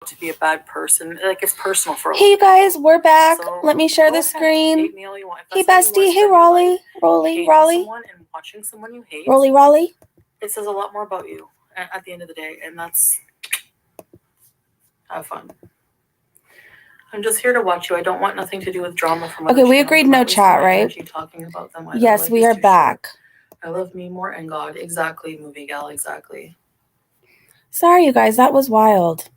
to be a bad person. Like, it's personal for a Hey, you guys, we're back. So let me share the screen. Hate me all you want. Hey, bestie. Hey, Raleigh. Raleigh. Someone and watching someone you hate. Raleigh. It says a lot more about you at the end of the day, and that's have fun. I'm just here to watch you. I don't want nothing to do with drama from other we agreed no chat, right? Talking about them either. Yes, we are back. I love me more and God. Exactly, movie gal. Exactly. Sorry, you guys. That was wild.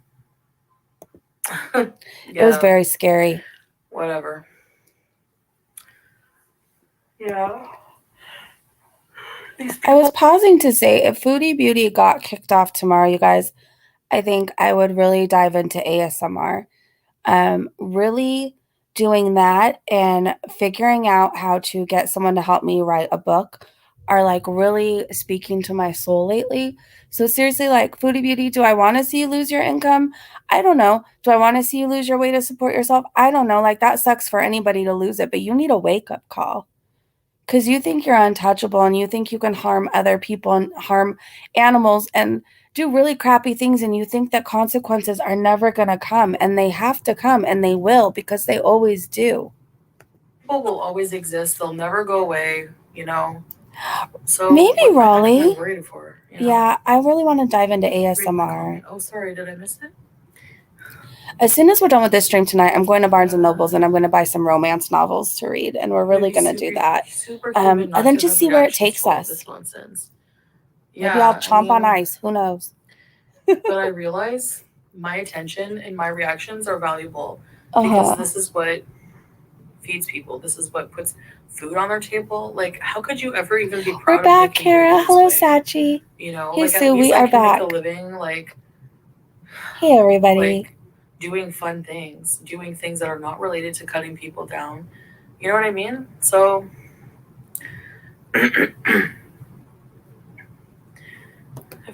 It was very scary. Whatever. Yeah. I was pausing to say, if Foodie Beauty got kicked off tomorrow, you guys, I think I would really dive into ASMR. Really doing that and figuring out how to get someone to help me write a book are like really speaking to my soul lately. So seriously, like, Foodie Beauty, do I want to see you lose your income? I don't know. Do I want to see you lose your way to support yourself? I don't know. Like, that sucks for anybody to lose it, but you need a wake-up call. Because you think you're untouchable and you think you can harm other people and harm animals and do really crappy things, and you think that consequences are never going to come, and they have to come, and they will, because they always do. People will always exist. They'll never go away, you know. So maybe Raleigh. What am I worried for? You know? Yeah, I really want to dive into ASMR. Oh, sorry, did I miss it? As soon as we're done with this stream tonight, I'm going to Barnes & Nobles and I'm going to buy some romance novels to read, and we're really going to do that. And then just see where it takes us. Maybe I'll chomp on ice. Who knows? But I realize my attention and my reactions are valuable because this is what feeds people. This is what puts food on their table. Like, how could you ever even be proud? We're back, Kara. Hello, Sachi. You know, hey, Sue, we are back. Make a living, like, hey, everybody. Like, doing fun things, doing things that are not related to cutting people down. You know what I mean? So if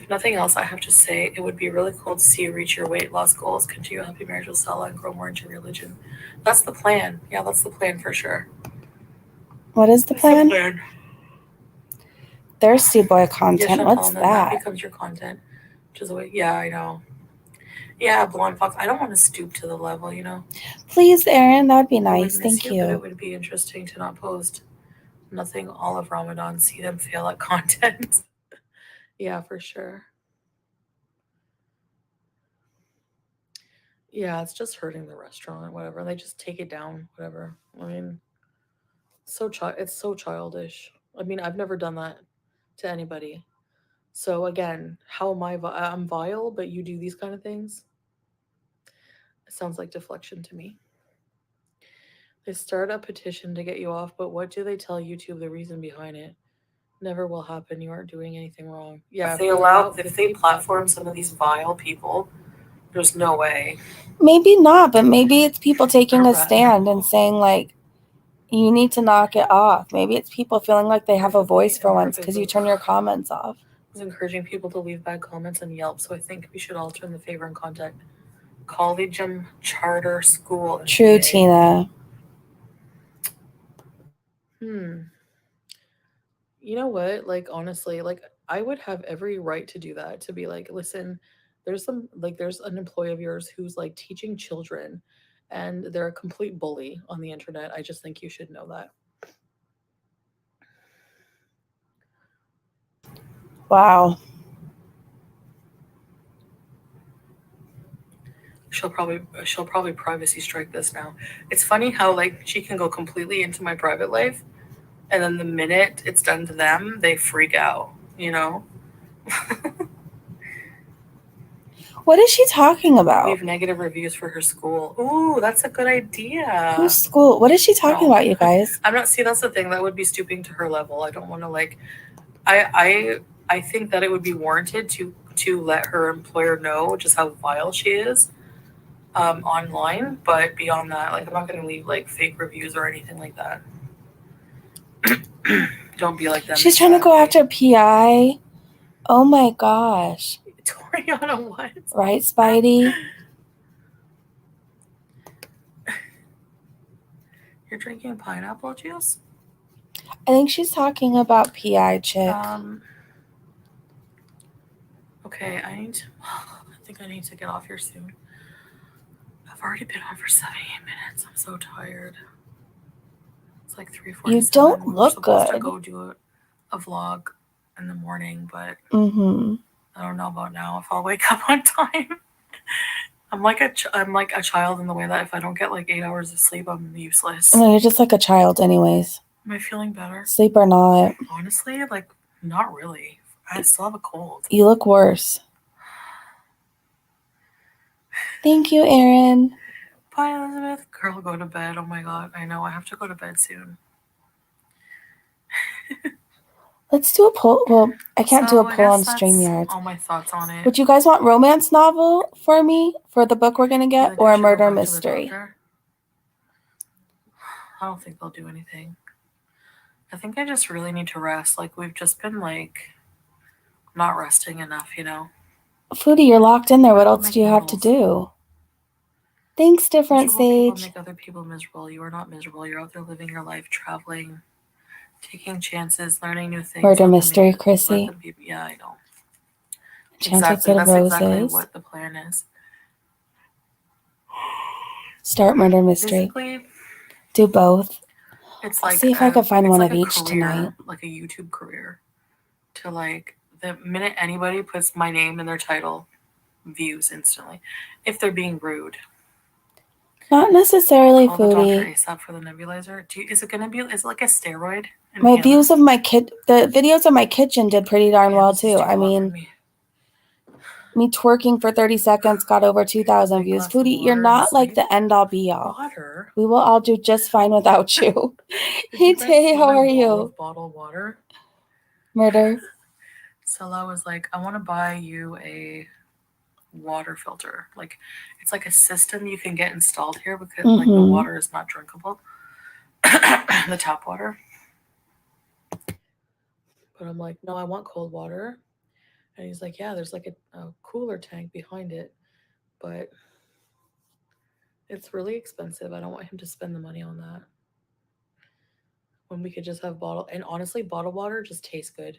nothing else, I have to say it would be really cool to see you reach your weight loss goals, continue a happy marriage with Stella, and grow more into religion. That's the plan. Yeah, that's the plan for sure. What is the plan? Thirsty boy content. What's that? That becomes your content. Which is yeah, I know. Yeah, blonde fox. I don't want to stoop to the level, you know. Please, Erin, that would be nice. Thank you. But it would be interesting to not post nothing all of Ramadan. See them fail at content. Yeah, for sure. Yeah, it's just hurting the restaurant, whatever. They just take it down, whatever. I mean, it's so childish. I mean, I've never done that to anybody. So again, how am I'm vile, but you do these kind of things? It sounds like deflection to me. They start a petition to get you off, but what do they tell YouTube the reason behind it? Never will happen. You aren't doing anything wrong. Yeah, if they platform some of these vile people, there's no way. Maybe not, but maybe it's people taking a stand and saying, like, you need to knock it off. Maybe it's people feeling like they have a voice for once because you turn your comments off. I was encouraging people to leave bad comments on Yelp, so I think we should all turn the favor and contact Collegium Charter School. True, Tina. You know what? Like, honestly, like, I would have every right to do that, to be like, listen, there's an employee of yours who's like teaching children and they're a complete bully on the internet. I just think you should know that. Wow. She'll probably privacy strike this now. It's funny how, like, she can go completely into my private life, and then the minute it's done to them, they freak out, you know? What is she talking about? Leave negative reviews for her school. Ooh, that's a good idea. Whose school? What is she talking about, you guys? I'm not. See, that's the thing. That would be stooping to her level. I don't want to, like. I think that it would be warranted to let her employer know just how vile she is, online. But beyond that, like, I'm not going to leave like fake reviews or anything like that. Don't be like them. She's trying to go after PI. Oh my gosh. Toriana, what? Right, Spidey? You're drinking pineapple juice? I think she's talking about PI chick. Okay, I think I need to get off here soon. I've already been on for 78 minutes. I'm so tired. It's like 3:47. You don't We were look supposed to good. go do a vlog in the morning, but Mm-hmm. I don't know about now if I'll wake up on time. I'm like a child in the way that if I don't get like 8 hours of sleep, I'm useless. No, you're just like a child anyways. Am I feeling better? Sleep or not. Honestly, like not really. I still have a cold. You look worse. Thank you, Erin. Bye, Elizabeth. Girl, go to bed. Oh my god. I know I have to go to bed soon. Let's do a poll. Well, I can't do a poll on StreamYard. All my thoughts on it. Would you guys want romance novel for me for the book we're gonna get, or a murder mystery? I don't think they'll do anything. I think I just really need to rest. Like we've just been like not resting enough, you know. Foodie, you're locked in there. What else do you have to do? Thanks, different Miserable people Sage. make other people miserable. You are not miserable. You're out there living your life, traveling, taking chances, learning new things. Murder mystery, Chrissy. Yeah, I know. Enchanted Set of Roses. Exactly what the plan is. Start murder mystery. Basically, do both. It's I'll like see if I can find one of each career, tonight. like a YouTube career. To like the minute anybody puts my name in their title, views instantly. If they're being rude. Not necessarily Call Foodie. the doctor ASAP for the nebulizer. Is it like a steroid? My views of my the videos of my kitchen did pretty darn well too. I mean, me twerking for 30 seconds got over 2,000 views. Foodie, you're not like the end all be all. Water. We will all do just fine without you. Hey Tay, how are you? Bottled water. Murder. Stella was like, I want to buy you a water filter. Like it's like a system you can get installed here because like the water is not drinkable. The tap water. But I'm like, no, I want cold water. And he's like, yeah, there's like a cooler tank behind it, but it's really expensive. I don't want him to spend the money on that. When we could just have and honestly, bottled water just tastes good.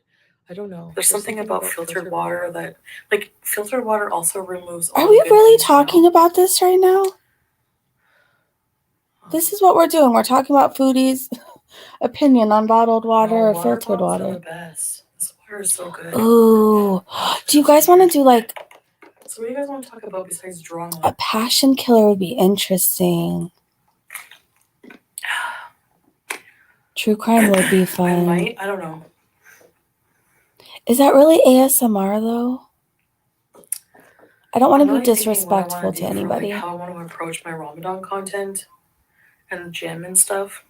I don't know. There's something about filtered water that, like, filtered water also removes. Are we really talking about this right now? This is what we're doing. We're talking about Foodie's opinion on bottled water or filtered water. Are the best. This water is so good. Ooh, do you guys want to do like? So what do you guys want to talk about besides drama? A passion killer would be interesting. True crime would be fun. I don't know. Is that really ASMR though? I don't want to be disrespectful to anybody. How I want to approach my Ramadan content and the gym and stuff.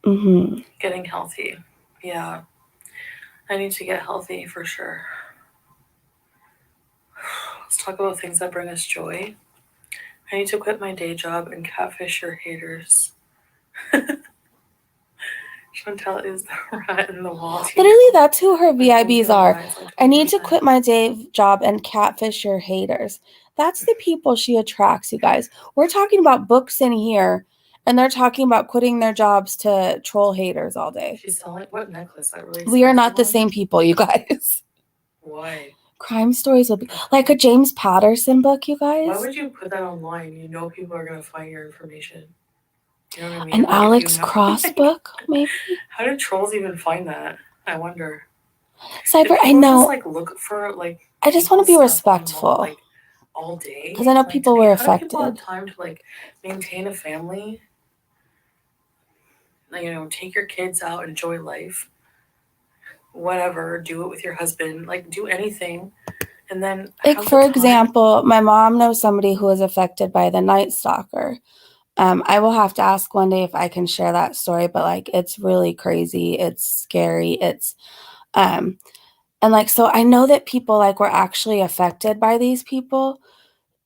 Getting healthy. Yeah. I need to get healthy for sure. Let's talk about things that bring us joy. I need to quit my day job and catfish your haters. Chantel is the rat in the wall. Literally, that's who her VIBs are. I need to quit my day job and catfish your haters. That's the people she attracts, you guys. We're talking about books in here, and they're talking about quitting their jobs to troll haters all day. She's selling what necklace? That really. We are not the same people, you guys. Why? Crime stories will be like a James Patterson book, you guys. Why would you put that online? You know people are gonna find your information. You know what I mean? An Alex Cross book, maybe. How did trolls even find that? I wonder. Cyber, I know. Just, like look for like. I just want to be respectful. Like all day. Because I know people were affected. How do people have time to like maintain a family? You know, take your kids out, enjoy life. Whatever, do it with your husband. Like do anything. And then, like for example, my mom knows somebody who was affected by the Night Stalker. I will have to ask one day if I can share that story, but like it's really crazy. It's scary. It's and like so I know that people like were actually affected by these people,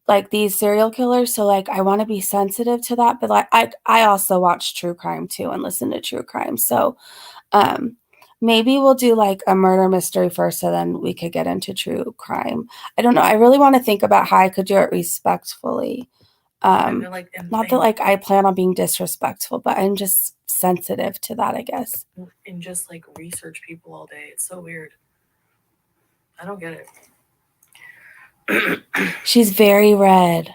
like these serial killers. So like I want to be sensitive to that, but like I also watch true crime too and listen to true crime. So maybe we'll do like a murder mystery first, so then we could get into true crime. I don't know. I really want to think about how I could do it respectfully. Not that like I plan on being disrespectful, but I'm just sensitive to that, I guess. And just like research people all day. It's so weird. I don't get it. She's very red.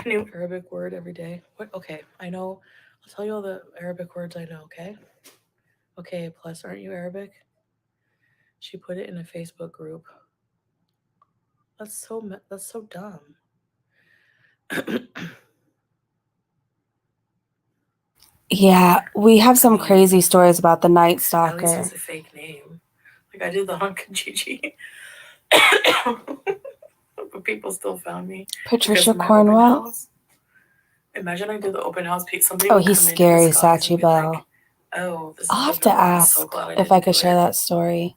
a new Arabic word every day. What? Okay, I know. I'll tell you all the Arabic words I know. Okay. Okay. Plus, aren't you Arabic? She put it in a Facebook group. That's so dumb. Yeah, we have I some mean, crazy stories about the Night at least Stalker. use a fake name. Like I did the Hunk Gigi. But people still found me because Patricia of my open Cornwell. house. Imagine I did the open house. Somebody Oh, would he's come in scary, disguise and Sachi be like, Bell. "Oh, this I'll is have the to girl. I'm so ask glad I if I didn't could do share it." that story.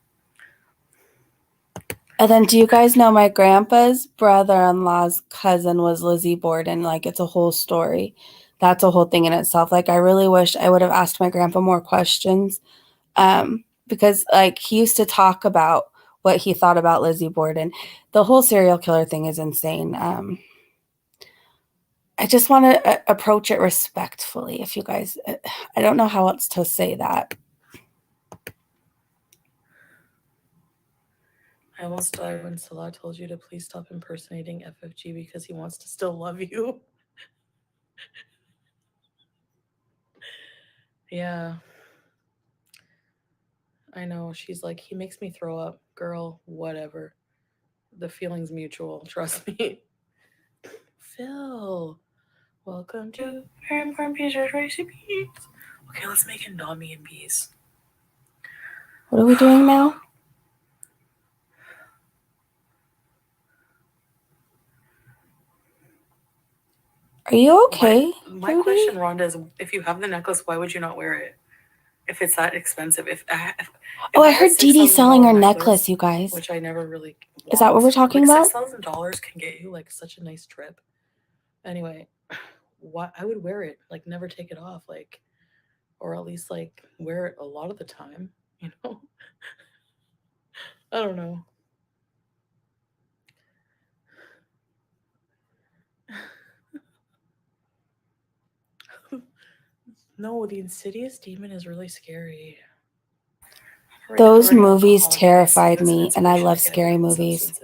And then, do you guys know my grandpa's brother-in-law's cousin was Lizzie Borden? Like, it's a whole story. That's a whole thing in itself. Like, I really wish I would have asked my grandpa more questions, because, like, he used to talk about what he thought about Lizzie Borden. The whole serial killer thing is insane. I just want to approach it respectfully. If you guys, I don't know how else to say that. I almost died when Salah told you to please stop impersonating FFG because he wants to still love you. Yeah, I know. She's like, he makes me throw up. Girl, whatever. The feeling's mutual. Trust me. Phil, welcome to Very Important BEEZERS Recipes. Okay, let's make Indomie and bees. What are we doing now? Are you okay? My question, Rhonda, is if you have the necklace, why would you not wear it? If it's that expensive, if Oh, I heard Dee Dee selling her necklace, you guys. which I never really want. Is that what we're talking like about? $6,000 can get you like such a nice trip. Anyway, what I would wear it, like never take it off, like, or at least like wear it a lot of the time. You know, I don't know. No, the insidious demon is really scary. Those movies terrified me, and I love scary movies.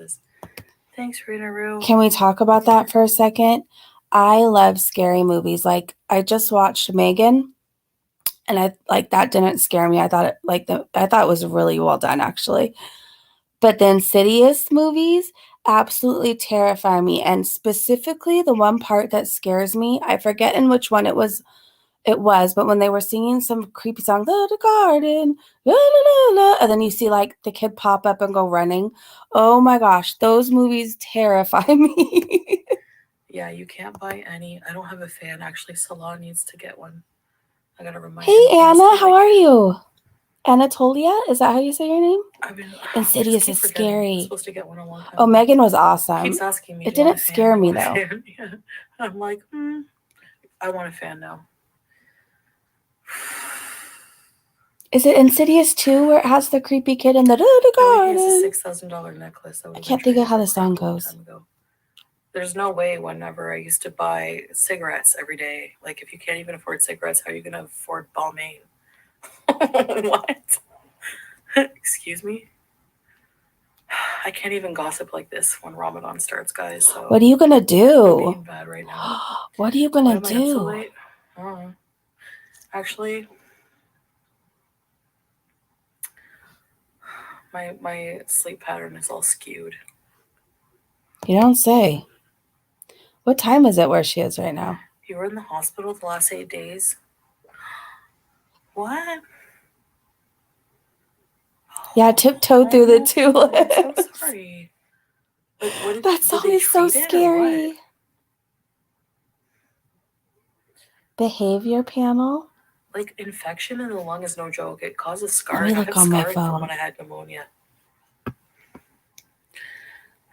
Thanks, Rita Roo. Can we talk about that for a second? I love scary movies. Like, I just watched Megan, and I like that didn't scare me. I thought it was really well done, actually. But the Insidious movies absolutely terrify me, and specifically the one part that scares me, I forget in which one it was, but when they were singing some creepy song, the garden, la, la, la, la, and then you see like the kid pop up and go running. Oh my gosh, those movies terrify me. Yeah, you can't buy any. I don't have a fan. Actually, Salah needs to get one. I gotta remind Hey him. Anna, how are you? Anatolia, is that how you say your name? I Insidious keep is forgetting. I'm scary. supposed to get one a long time Oh, ago. Megan was He awesome. keeps asking me, It "Do you want didn't a fan? scare Do you me want a though. fan?" Yeah. I'm like, I want a fan now. Is it Insidious 2 where it has the creepy kid in the garden? It's a $6,000 necklace. I can't think of how the song goes. There's no way. Whenever I used to buy cigarettes every day, like if you can't even afford cigarettes, how are you gonna afford Balmain? What? Excuse me. I can't even gossip like this when Ramadan starts, guys. So what are you gonna do? I'm being bad right now. What are you gonna Why am I up so do? late? I don't know. Actually, my sleep pattern is all skewed. You don't say. What time is it where she is right now? You were in the hospital the last 8 days. What? Yeah, tiptoed through the tulips. I'm so sorry. Like, what that song is so scary. Behavior panel. Like, infection in the lung is no joke. It causes scarring. Let me look on my phone. From when I had pneumonia.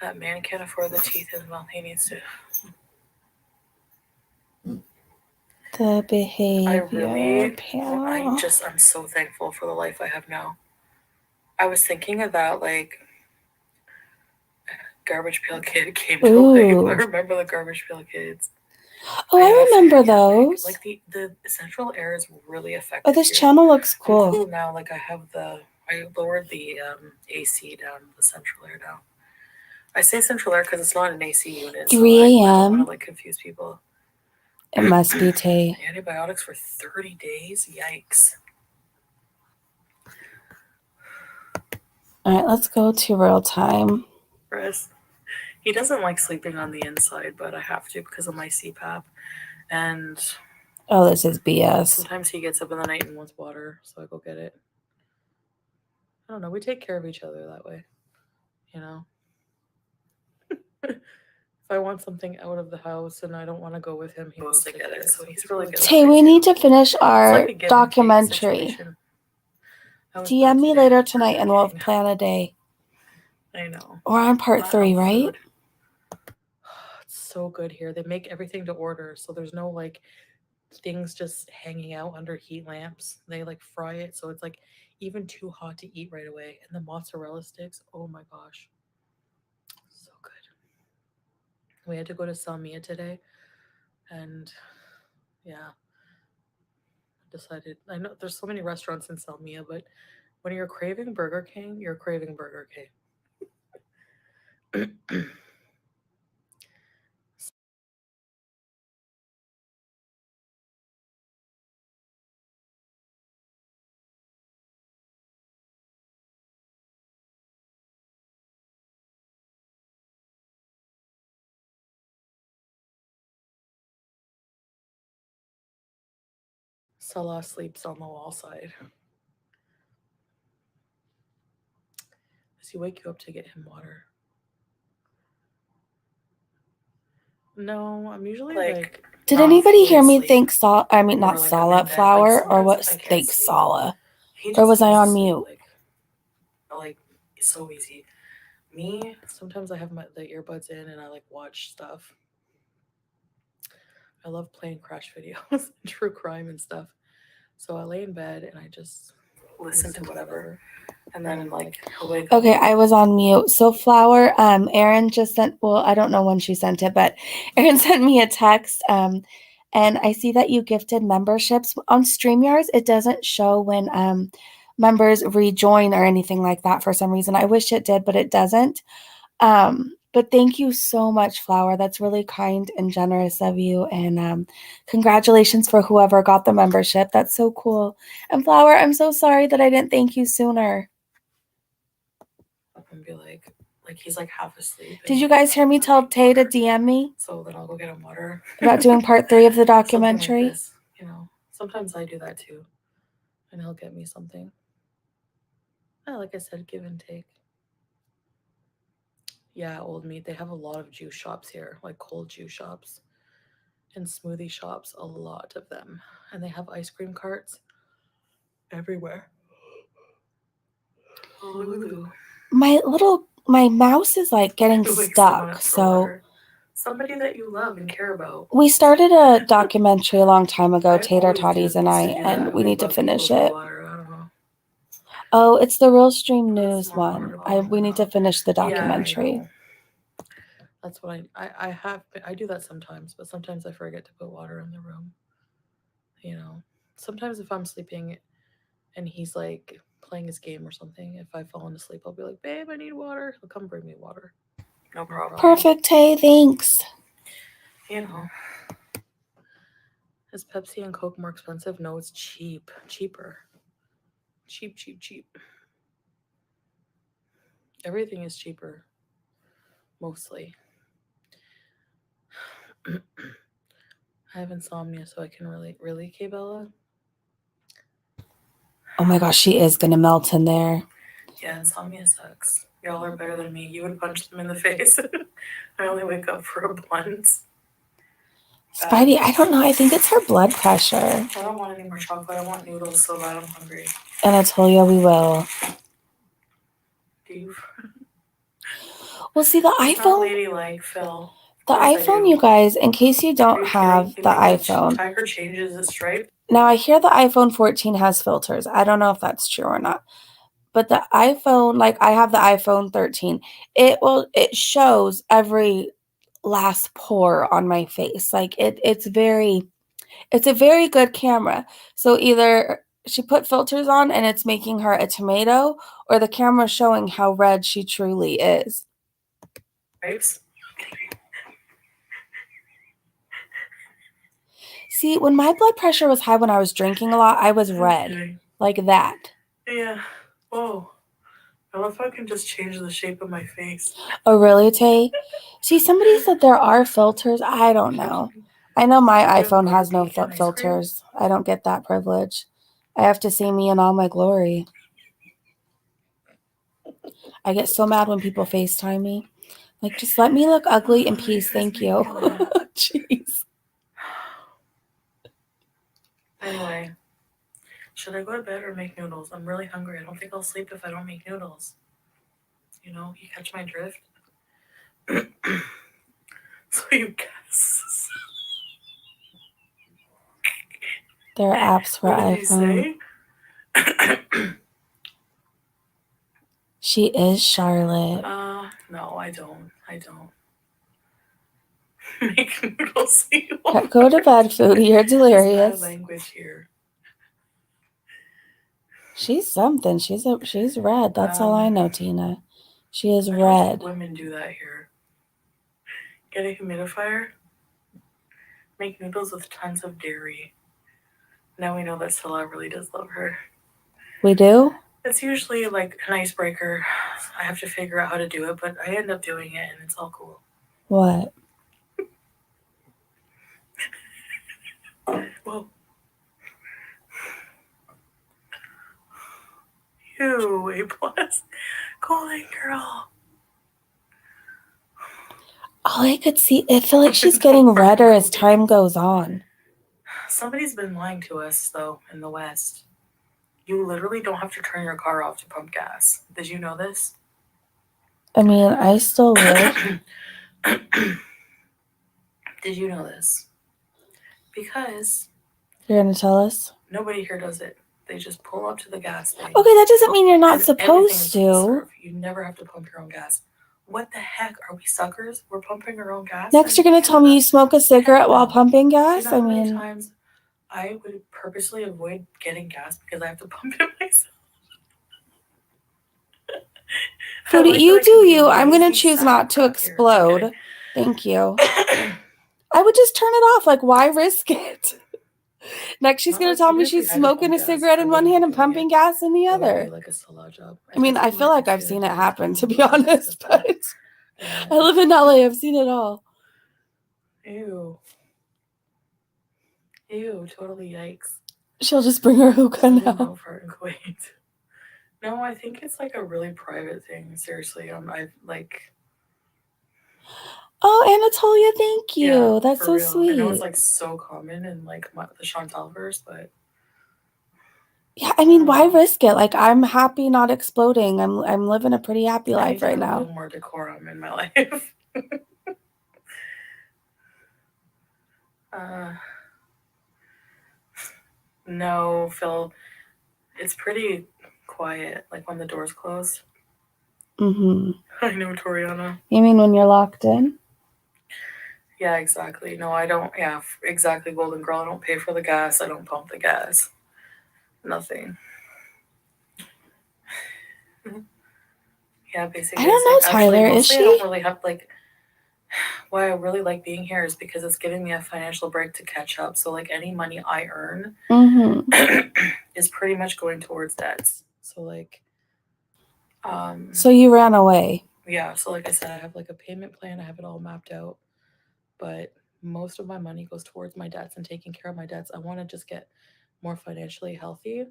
That man can't afford the teeth in his mouth. He needs to. The behavior panel. I'm so thankful for the life I have now. I was thinking of that, like, Garbage Pail Kid came to life. I remember the Garbage Pail Kids. Oh, I remember those. Like, the central air is really effective. Oh, this channel looks cool. I'm cool now. Like, I lowered the AC down, the central air down. I say central air because it's not an AC unit. 3 So I don't want a.m. to like confuse people. It must be, Tay. Antibiotics for 30 days? Yikes. All right, let's go to real time. Chris, he doesn't like sleeping on the inside, but I have to because of my CPAP. And oh, this is BS. Sometimes he gets up in the night and wants water, so I go get it. I don't know. We take care of each other that way, you know. If I want something out of the house and I don't want to go with him, he goes to get it. So he's really good. Tay, we need to finish our documentary. DM me later tonight and we'll plan a day. I know. We're on part 3, right? It's so good here. They make everything to order, so there's no like things just hanging out under heat lamps. They like fry it, so it's like even too hot to eat right away. And the mozzarella sticks, oh my gosh, so good. We had to go to Salmia today, and yeah, decided. I know there's so many restaurants in Salmia, but when you're craving Burger King, you're craving Burger King. Salah sleeps on the wall side. Does he wake you up to get him water? No, I'm usually like. Did anybody hear me think not salad flour, or what? Think sala? Or was I on mute? Like so easy. Me, sometimes I have the earbuds in and I like watch stuff. I love playing crash videos, true crime and stuff. So I lay in bed and I just listen to whatever. And then like okay, I was on mute. So flour, Erin just sent, well, I don't know when she sent it, but Erin sent me a text. And I see that you gifted memberships on StreamYards. It doesn't show when members rejoin or anything like that for some reason. I wish it did, but it doesn't. But thank you so much, Flower. That's really kind and generous of you. And congratulations for whoever got the membership. That's so cool. And Flower, I'm so sorry that I didn't thank you sooner. And be like he's like half asleep. Did you guys hear me tell Tay to DM me? So then I'll go get him water. About doing part 3 of the documentary? Like this, you know, sometimes I do that too. And he'll get me something. Yeah, like I said, give and take. Yeah, Old Meat. They have a lot of juice shops here, like cold juice shops and smoothie shops, a lot of them. And they have ice cream carts everywhere. My mouse is like getting stuck. So somebody that you love and care about. We started a documentary a long time ago, Tater Toddies and I, and we need to finish it. Oh, it's the Real Stream News one. We need to finish the documentary. Yeah, that's what I do that sometimes, but sometimes I forget to put water in the room. You know, sometimes if I'm sleeping and he's like playing his game or something, if I've fallen asleep, I'll be like, babe, I need water. He'll come bring me water. No problem. Perfect, hey, thanks. You know. Is Pepsi and Coke more expensive? No, it's cheap. Cheaper. Cheap. Everything is cheaper. Mostly. I have insomnia, so I can really, K-Bella? Oh my gosh, she is gonna melt in there. Yeah, insomnia sucks. Y'all are better than me. You would punch them in the face. I only wake up for a blunt. Spidey, I don't know. I think it's her blood pressure. I don't want any more chocolate. I want noodles so bad I'm hungry. Anatolia, we will. Do you? Well, see, the it's iPhone. Not ladylike, Phil. The iPhone, you guys, in case you don't have the iPhone. Tiger changes its stripe. Now, I hear the iPhone 14 has filters. I don't know if that's true or not. But the iPhone, like I have the iPhone 13, it shows every last pore on my face. Like it's a very good camera. So either she put filters on and it's making her a tomato, or the camera's showing how red she truly is. wipes. See, when my blood pressure was high when I was drinking a lot, I was red. Okay. Like that. Yeah. Whoa. I love how I can just change the shape of my face. Oh, really, Tay? See, somebody said there are filters. I don't know. I know my iPhone has no filters. I don't get that privilege. I have to see me in all my glory. I get so mad when people FaceTime me. Like, just let me look ugly in peace. Thank you. Jeez. Anyway, should I go to bed or make noodles? I'm really hungry. I don't think I'll sleep if I don't make noodles. You know, you catch my drift? So you guess. There are apps for What did iPhone. you say? She is Charlotte. No, I don't. Make noodles. Go to bed, Foodie. You're delirious. Bad language here. She's something. She's red. That's all I know, Tina. She is red. I don't think women do that here. Get a humidifier. Make noodles with tons of dairy. Now we know that Stella really does love her. We do? It's usually like an icebreaker. I have to figure out how to do it, but I end up doing it and it's all cool. What? Whoa. You, A+. Golden girl. All I could see, I feel like she's getting redder as time goes on. Somebody's been lying to us, though, in the West. You literally don't have to turn your car off to pump gas. Did you know this? I mean, I still would. Did you know this? Because You're going to tell us? Nobody here does it. They just pull up to the gas thing. Okay, that doesn't mean you're not supposed to. You never have to pump your own gas. What the heck? Are we suckers? We're pumping our own gas? Next, you're going to tell me you smoke a cigarette while pumping gas? Do you know how many times I would purposely avoid getting gas because I have to pump it myself? Foodie, you do you. I'm going to choose not to explode. Thank you. I would just turn it off. Like, why risk it? Next, she's going to tell me she's smoking a cigarette in one hand and pumping gas in the other. Like a solo job. I mean, I feel like I've seen it happen, to be honest, but I live in LA. I've seen it all. Ew. Ew, totally yikes. She'll just bring her hookah now. No, I think it's like a really private thing. Seriously, I like. Oh, Anatolia, thank you. Yeah, that's so real. Sweet. I know it's like so common in like the Chantal verse, but yeah, I mean, why risk it? Like, I'm happy not exploding. I'm living a pretty happy life right now. A little more decorum in my life. No, Phil. It's pretty quiet, like when the doors close. Mm-hmm. I know, Toriana. You mean when you're locked in? Yeah, exactly. No, I don't. Yeah, exactly, Golden Girl. I don't pay for the gas. I don't pump the gas. Nothing. Yeah, basically. I don't know, Tyler. Actually, is she? I don't really have like. Why I really like being here is because it's giving me a financial break to catch up. So like any money I earn is pretty much going towards debts. So like. So you ran away. Yeah. So like I said, I have like a payment plan. I have it all mapped out, but most of my money goes towards my debts and taking care of my debts. I want to just get more financially healthy,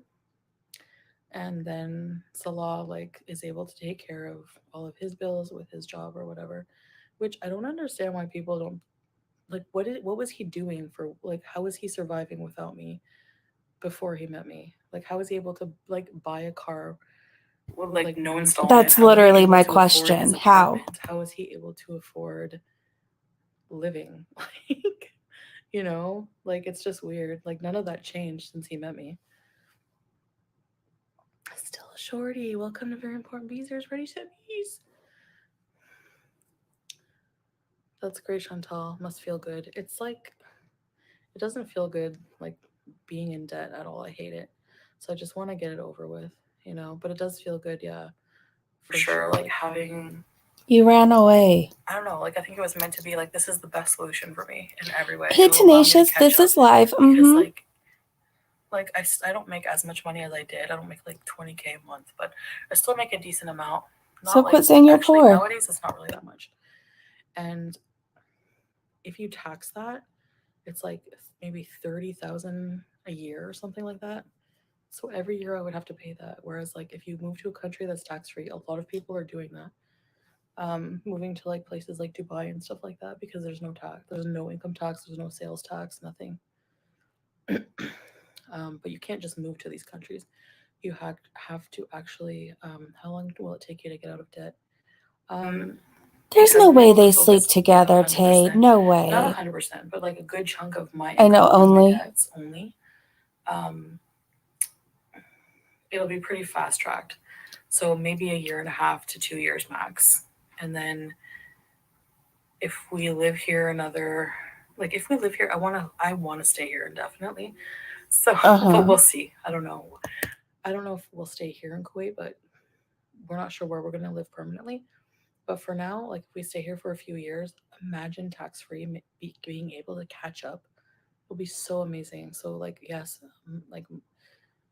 and then Salah like is able to take care of all of his bills with his job or whatever, which I don't understand why people don't like. What was he doing for, like, how was he surviving without me before he met me? Like, how was he able to like buy a car with like no installment? That's literally my question. How is he able to afford living? Like, you know, like it's just weird. Like none of that changed since he met me. Still a shorty. Welcome to Very Important BEEZERS. Ready to bees. That's great, Chantal. Must feel good. It's like, it doesn't feel good like being in debt at all. I hate it. So I just want to get it over with, you know, but it does feel good, yeah. For sure. Like having You ran away. I don't know. Like I think it was meant to be like this is the best solution for me in every way. Hey, It'll allow me to Tenacious, catch this up is live. because Mm-hmm. like I don't make as much money as I did. I don't make like 20K a month, but I still make a decent amount. So Not like quit saying you're actually poor. nowadays it's not really that much. And if you tax that, it's like maybe 30,000 a year or something like that. So every year I would have to pay that. Whereas like if you move to a country that's tax free, a lot of people are doing that. Moving to like places like Dubai and stuff like that because there's no tax, there's no income tax, there's no sales tax, nothing. But you can't just move to these countries. You have to actually. How long will it take you to get out of debt? There's Because no I'm way able to they sleep focus like together, Tay. 100%, No not way. 100%, but like a good chunk of my I know income on my only. debts only. Um, it'll be pretty fast tracked. So maybe a year and a half to 2 years max. And then if we live here another, like if we live here, I wanna stay here indefinitely. So, but we'll see. I don't know. I don't know if we'll stay here in Kuwait, but we're not sure where we're gonna live permanently. But for now, like if we stay here for a few years, imagine tax free being able to catch up. Will be so amazing. So like yes,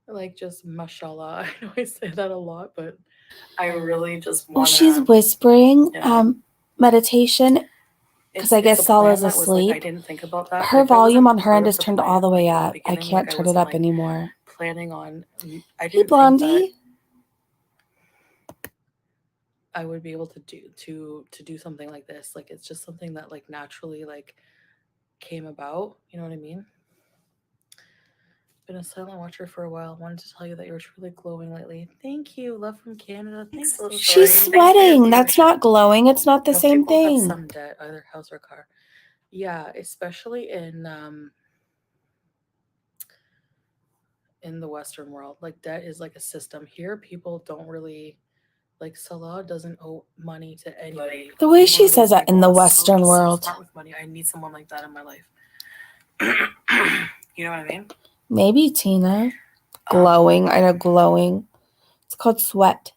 like just mashallah. I know I say that a lot, but I really just Well, want to. she's whispering Yeah. meditation because I guess Salah's asleep. I didn't think about that. Her Like, that volume wasn't on her part end of is the turned plan, all the way like, from the up. I beginning. can't Like I turn it wasn't up like anymore. planning on. I Hey, didn't think that Blondie. I would be able to do something like this. Like it's just something that like naturally like came about. You know what I mean? Been a silent watcher for a while. Wanted to tell you that you're truly glowing lately. Thank you. Love from Canada. Thanks, little shorty. She's sweating. That's not glowing. It's not the Most same people have thing. some debt, either house or car. Yeah, especially in the Western world. Like debt is like a system. Here, people don't really like Salah doesn't owe money to anybody. The way He's one she of those says that in people the that's Western so world. smart with money. I need someone like that in my life. You know what I mean? Maybe Tina. Glowing. I know glowing. It's called sweat.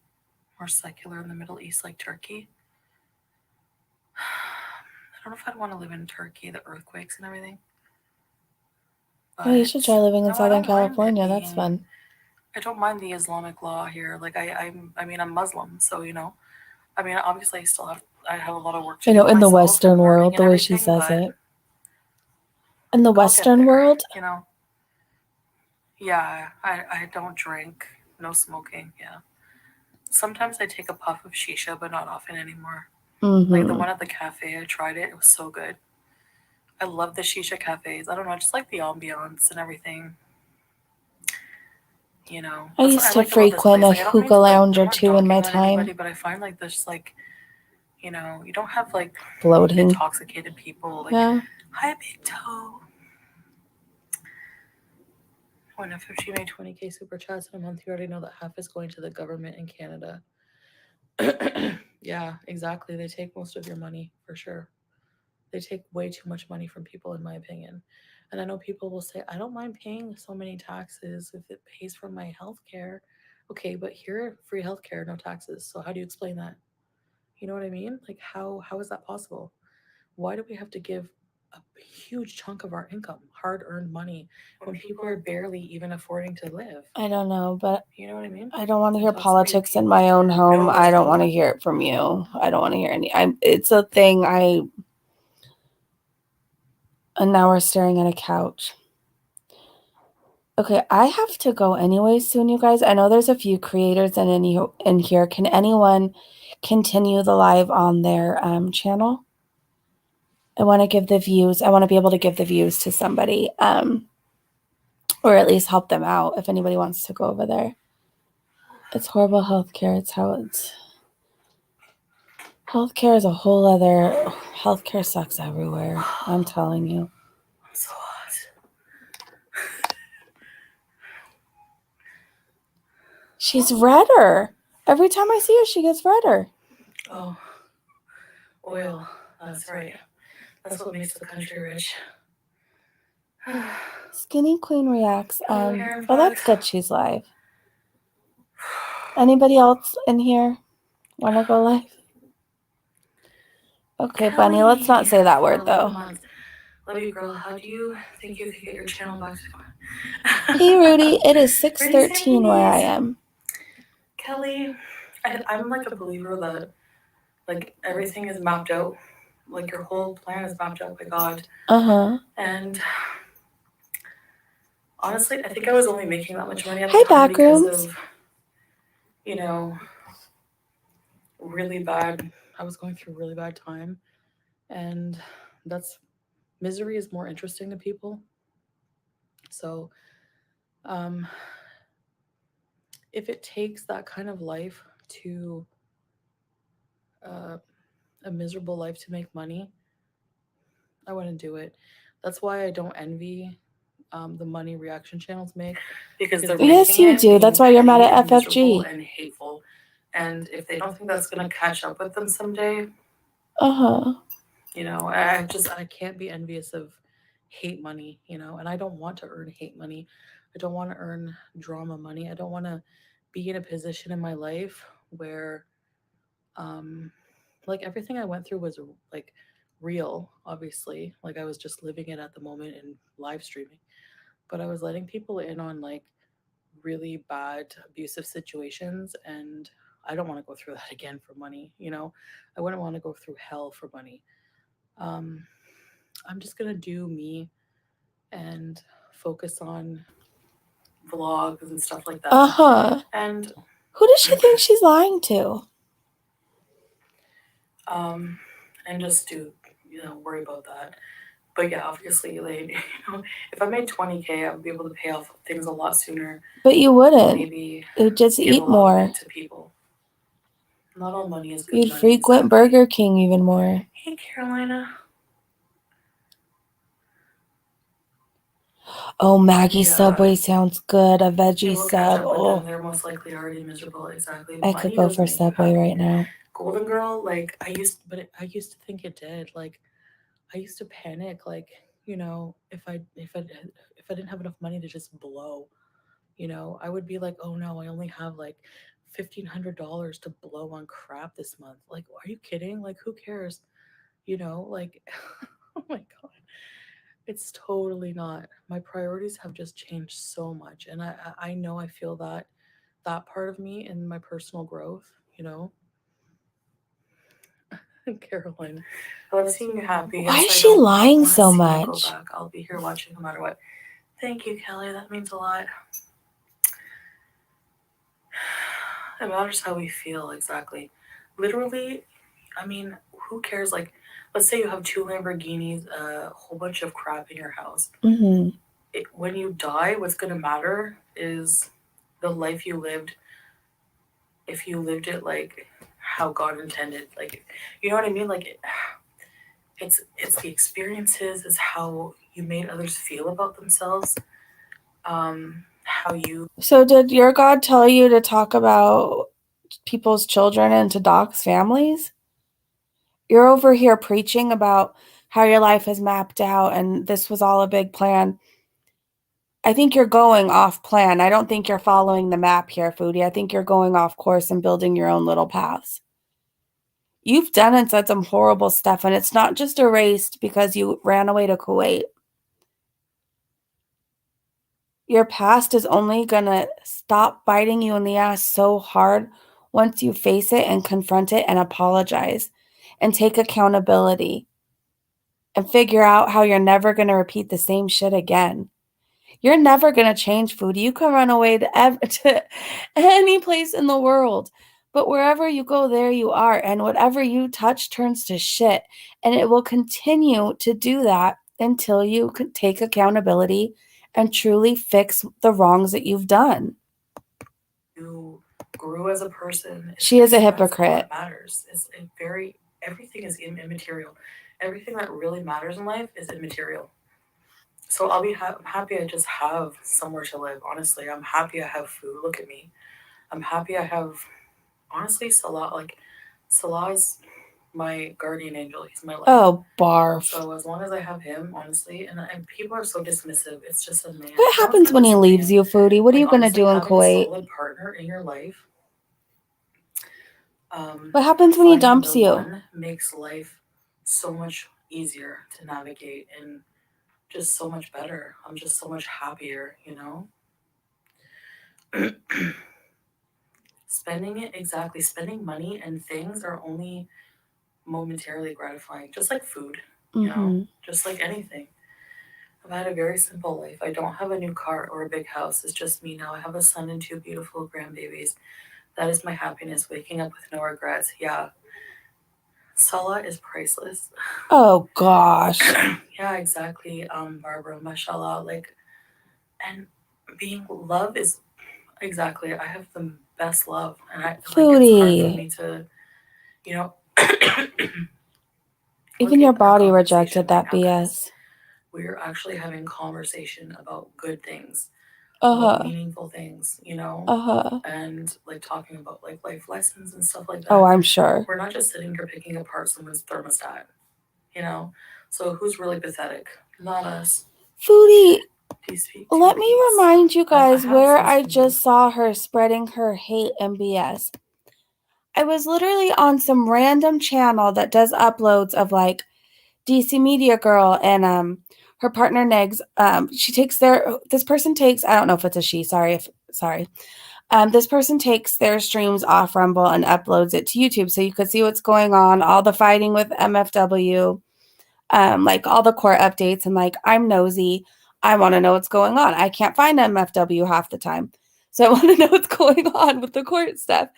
More secular in the Middle East, like Turkey. I don't know if I'd want to live in Turkey, the earthquakes and everything. Oh, you should try living in Southern California. That's fun. I don't mind the Islamic law here. Like I mean, I'm Muslim, so you know. I mean, obviously, I have a lot of work to do. You know, in the Western world, the way she says it. In the Western world, you know. Yeah, I don't drink, no smoking. Yeah. Sometimes I take a puff of shisha, but not often anymore. Like the one at the cafe, I tried it. It was so good. I love the shisha cafes. I don't know, I just like the ambiance and everything. You know, I used to frequent a hookah lounge or two in my time. But I find like there's like, you know, you don't have like bloating, intoxicated people. Like, yeah. Hi, big toe. When if she made 20K super chats in a month, you already know that half is going to the government in Canada. Yeah, exactly. They take most of your money for sure. They take way too much money from people, in my opinion. And I know people will say, I don't mind paying so many taxes if it pays for my health care. Okay, but here, free health care, no taxes. So how do you explain that? You know what I mean? Like how is that possible? Why do we have to give a huge chunk of our income, hard earned money, when people are barely even affording to live? I don't know, but you know what I mean? I don't want to hear politics in my own home. I don't want to hear it from you. I don't want to hear any. It's a thing. And now we're staring at a couch. Okay, I have to go anyway soon, you guys. I know there's a few creators in here. Can anyone continue the live on their channel? I want to give the views. I want to be able to give the views to somebody, or at least help them out if anybody wants to go over there. It's horrible healthcare. It's how it's. Healthcare is a whole other. Healthcare sucks everywhere. I'm telling you. So hot. She's redder. Every time I see her, she gets redder. Oh, oil. That's right. That's what makes the country rich. Skinny Queen reacts. Oh, that's good. She's live. Anybody else in here want to go live? Okay, Bunny, let's not say that for word 11 though. months. Love you, girl. How do you think you could get your channel back to Hey, Rudy, it is Rudy, 6:13 say where I please. am. Kelly, I'm like a believer that like everything is mapped out. Like your whole plan is mapped out by God. And honestly, I think I was only making that much money at the Hi, time because Backrooms. of, you know, really bad. I was going through a really bad time, and that's misery is more interesting to people. So, um, if it takes that kind of life to uh, a miserable life to make money, I wouldn't do it. That's why I don't envy the money reaction channels make because they're Yes, making you it do. That's being why you're mad petty at and miserable FFG. and hateful. And if they don't think that's gonna catch up with them someday, Uh-huh. I can't be envious of hate money, and I don't want to earn hate money. I don't want to earn drama money. I don't want to be in a position in my life where um like everything I went through was like real, obviously. Like I was just living it at the moment and live streaming. But I was letting people in on like really bad abusive situations, and I don't want to go through that again for money. I wouldn't want to go through hell for money. um I'm just gonna do me and focus on vlogs and stuff like that. Uh-huh. And Who does she think she's lying to? um and just do worry about that. But yeah, obviously, like if I made 20K, I would be able to pay off things a lot sooner. But you wouldn't. Maybe It would just give a eat lot of more. it to people. Not all money is good You'd money. frequent Exactly. Burger King even more. Hey, Carolina. Oh, Maggie Yeah. Subway sounds good. A veggie It will catch sub. up with Oh, them. They're most likely already miserable. Exactly. I Money could go does for make you Subway happy. right now. Golden Girl, like I used to think it did. Like I used to panic, like if I didn't have enough money to just blow, I would be like, oh no, I only have like $1,500 to blow on crap this month. Like, are you kidding? Like, who cares? Like, oh my god, it's totally not. My priorities have just changed so much, and I know I feel that part of me in my personal growth. You know, Caroline, I love seeing you happy. Why Yes, is I she don't lying want to so see you go much? back. I'll be here watching no matter what. Thank you, Kelly. That means a lot. It matters how we feel, exactly. Literally, I mean, who cares? Like, let's say you have two Lamborghinis, a whole bunch of crap in your house. When you die, what's going to matter is the life you lived, if you lived it like how God intended. Like, you know what I mean? Like, it's the experiences, it's how you made others feel about themselves. How you. So, did your God tell you to talk about people's children and to dox families? You're over here preaching about how your life is mapped out and this was all a big plan. I think you're going off plan. I don't think you're following the map here, Foodie. I think you're going off course and building your own little paths. You've done and said some horrible stuff, and it's not just erased because you ran away to Kuwait. Your past is only going to stop biting you in the ass so hard once you face it and confront it and apologize and take accountability and figure out how you're never going to repeat the same shit again. You're never going to change, Foodie. You can run away to any place in the world, but wherever you go, there you are. And whatever you touch turns to shit. And it will continue to do that until you can take accountability and truly fix the wrongs that you've done. You grew as a person. She is a That's hypocrite. what matters. Everything is immaterial. Everything that really matters in life is immaterial. So I'm happy I just have somewhere to live. Honestly, I'm happy I have food. Look at me. I'm happy I have. Honestly, Salah. Like Salah is my guardian angel. He's my life. Oh, barf. So as long as I have him, honestly, and people are so dismissive. It's just a man. What happens when he leaves you, Foodie? What are you going to do in Kuwait? A solid partner in your life. What happens when he dumps you? Makes life so much easier to navigate and just so much better. I'm just so much happier, you know? Spending it, exactly. Spending money and things are only momentarily gratifying, just like food, you know? Mm-hmm. Just like anything. I've had a very simple life. I don't have a new car or a big house. It's just me now. I have a son and two beautiful grandbabies. That is my happiness, waking up with no regrets. Yeah, Salah is priceless. Oh gosh. Yeah, exactly. Barbara, mashallah. Like, and being love is exactly. I have the best love, and I like. It's hard for Foodie. me to, you know, Even look your at our body conversation rejected right that now, guys. BS. We're actually having conversation about good things, about Uh-huh. meaningful things, you know, Uh-huh. and like talking about like life lessons and stuff like Oh, that. I'm sure. We're not just sitting here picking apart someone's thermostat, you know. So who's really pathetic? Not us. Foodie, Do you speak Two let me Peaks? remind you I guys have where since I moved. just saw her spreading her hate and BS. I was literally on some random channel that does uploads of like DC Media Girl and her partner Negs. She takes their this person takes, I don't know if it's a she, sorry. This person takes their streams off Rumble and uploads it to YouTube so you could see what's going on, all the fighting with MFW, like all the court updates, and like I'm nosy. I want to know what's going on. I can't find MFW half the time. So I want to know what's going on with the court stuff.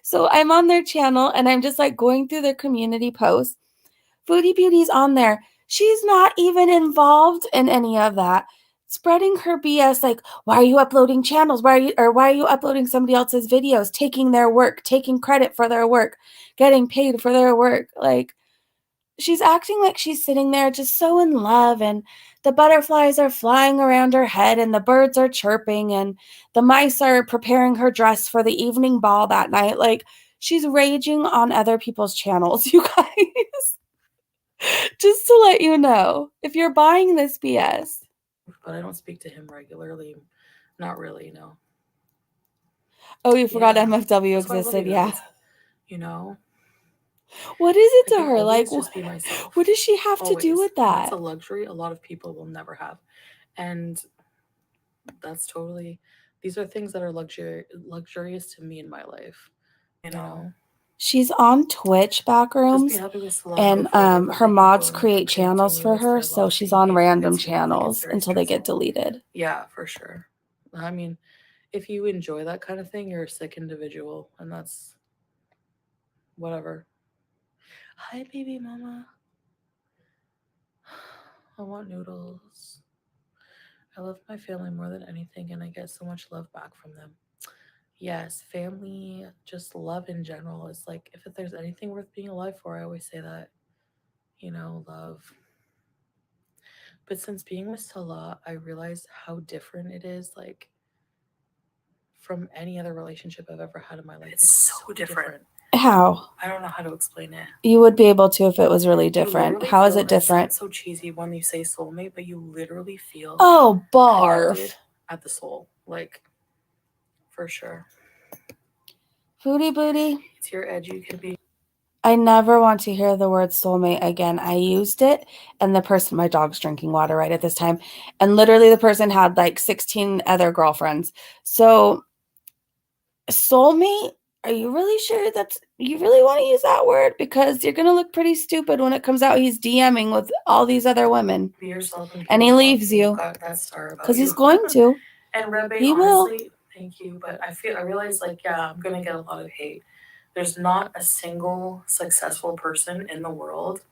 So I'm on their channel and I'm just like going through their community posts. Foodie Beauty's on there. She's not even involved in any of that. Spreading her BS like, why are you uploading channels? Why are you uploading somebody else's videos, taking their work, taking credit for their work, getting paid for their work? Like, she's acting like she's sitting there just so in love, and the butterflies are flying around her head and the birds are chirping and the mice are preparing her dress for the evening ball that night. Like, she's raging on other people's channels, you guys. Just to let you know, if you're buying this BS. But I don't speak to him regularly. Not really, no. Oh, you forgot Yeah, MFW that's why I love existed. you Yeah. guys. You know, What is it I to can her? Like, always just be myself. what does she have to do Always. with And that's a that? luxury a lot of people will never have. And that's totally, these are things that are luxurious to me in my life, you know? She's on Twitch Just be backrooms, happy with Salah and go and forward. But her thank you mods for create channels for continuously her, a so lot she's being on hateful random against me. I think it's channels very until they get stressful. deleted. Yeah, for sure. I mean, if you enjoy that kind of thing, you're a sick individual, and that's whatever. Hi, baby mama. I want noodles. I love my family more than anything, and I get so much love back from them. Yes, family, just love in general is like, if there's anything worth being alive for, I always say that, love. But since being with Salah, I realized how different it is, like, from any other relationship I've ever had in my life. It's so different. How? I don't know how to explain it. You would be able to if it was really You different. literally How is feel, it it different? sounds so cheesy when you say soulmate, but you literally feel Oh, connected barf. at the soul. Like, for sure. Foodie booty. It's your edge. You can be. I never want to hear the word soulmate again. I used it, and my dog's drinking water right at this time, and literally the person had like 16 other girlfriends. So, soulmate, are you really sure you really want to use that word? Because you're going to look pretty stupid when it comes out he's DMing with all these other women. Be yourself and And people he will love leaves you. you Got that star about because he's you. going to. And Rebbe, He will. honestly, thank you. But I realize like, yeah, I'm gonna get a lot of hate. There's not a single successful person in the world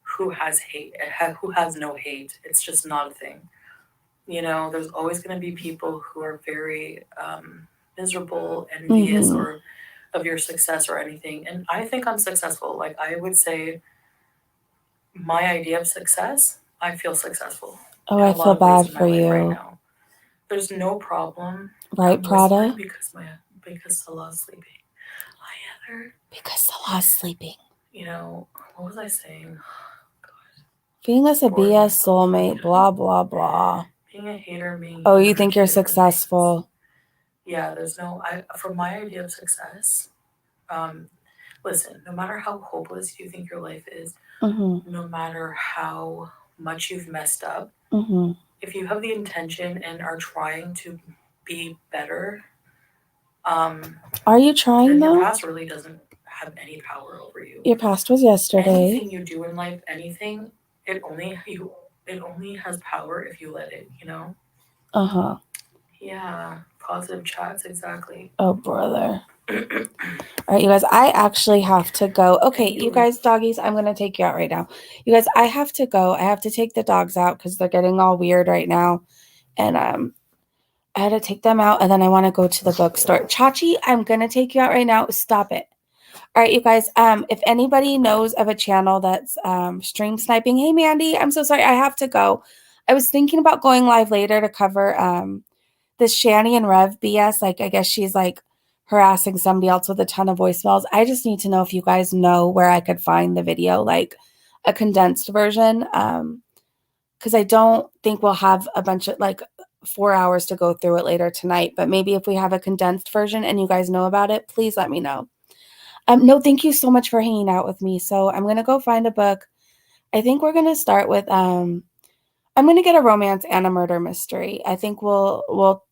who has hate, who has no hate. It's just not a thing. There's always gonna be people who are very miserable, envious, Mm-hmm. or of your success or anything. And I think I'm successful. Like I would say, my idea of success, I feel successful Oh, in I a lot feel of ways bad in my for life right you. now. There's no problem. Right, I'm whispering Prada? because Salah's sleeping. Hi Heather. Because Salah's sleeping. What was I saying? Being us a Bored BS myself. soulmate, blah, blah, blah. Being a hater meaning Oh, you you never think you're do good things. successful? Yeah, there's no I for my idea of success, um, listen, no matter how hopeless you think your life is, Mhm. no matter how much you've messed up. Mhm. If you have the intention and are trying to be better, Are you trying then your though? past really doesn't have any power over you. Your past was yesterday. Anything you do in life, anything, it only has power if you let it, you know? Uh-huh. Yeah, positive chats, exactly. Oh, brother. All right, you guys, I actually have to go. Okay, you guys, doggies, I'm going to take you out right now. You guys, I have to go. I have to take the dogs out because they're getting all weird right now. And I had to take them out, and then I want to go to the bookstore. Chachi, I'm going to take you out right now. Stop it. All right, you guys, if anybody knows of a channel that's stream sniping, hey, Mandy, I'm so sorry. I have to go. I was thinking about going live later to cover this Shani and Rev BS. Like, I guess she's like harassing somebody else with a ton of voicemails. I just need to know if you guys know where I could find the video, like a condensed version. Because I don't think we'll have a bunch of like 4 hours to go through it later tonight. But maybe if we have a condensed version and you guys know about it, please let me know. No, thank you so much for hanging out with me. So I'm gonna go find a book. I think we're gonna start with I'm gonna get a romance and a murder mystery. I think we'll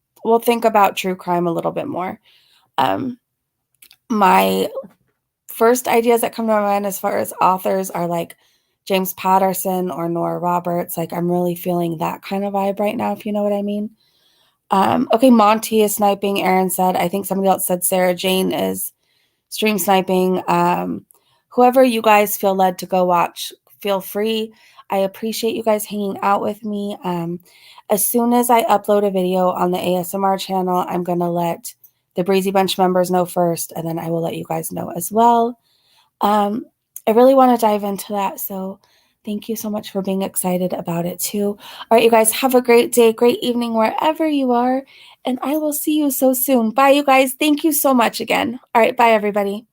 think about true crime a little bit more. My first ideas that come to my mind as far as authors are like James Patterson or Nora Roberts. Like I'm really feeling that kind of vibe right now, if you know what I mean. Okay, Monty is sniping. Aaron said. I think somebody else said Sarah Jane is stream sniping. Whoever you guys feel led to go watch, feel free. I appreciate you guys hanging out with me. As soon as I upload a video on the ASMR channel, I'm going to let the Breezy Bunch members know first, and then I will let you guys know as well. I really want to dive into that, so thank you so much for being excited about it too. All right, you guys, have a great day, great evening, wherever you are, and I will see you so soon. Bye, you guys. Thank you so much again. All right, bye, everybody.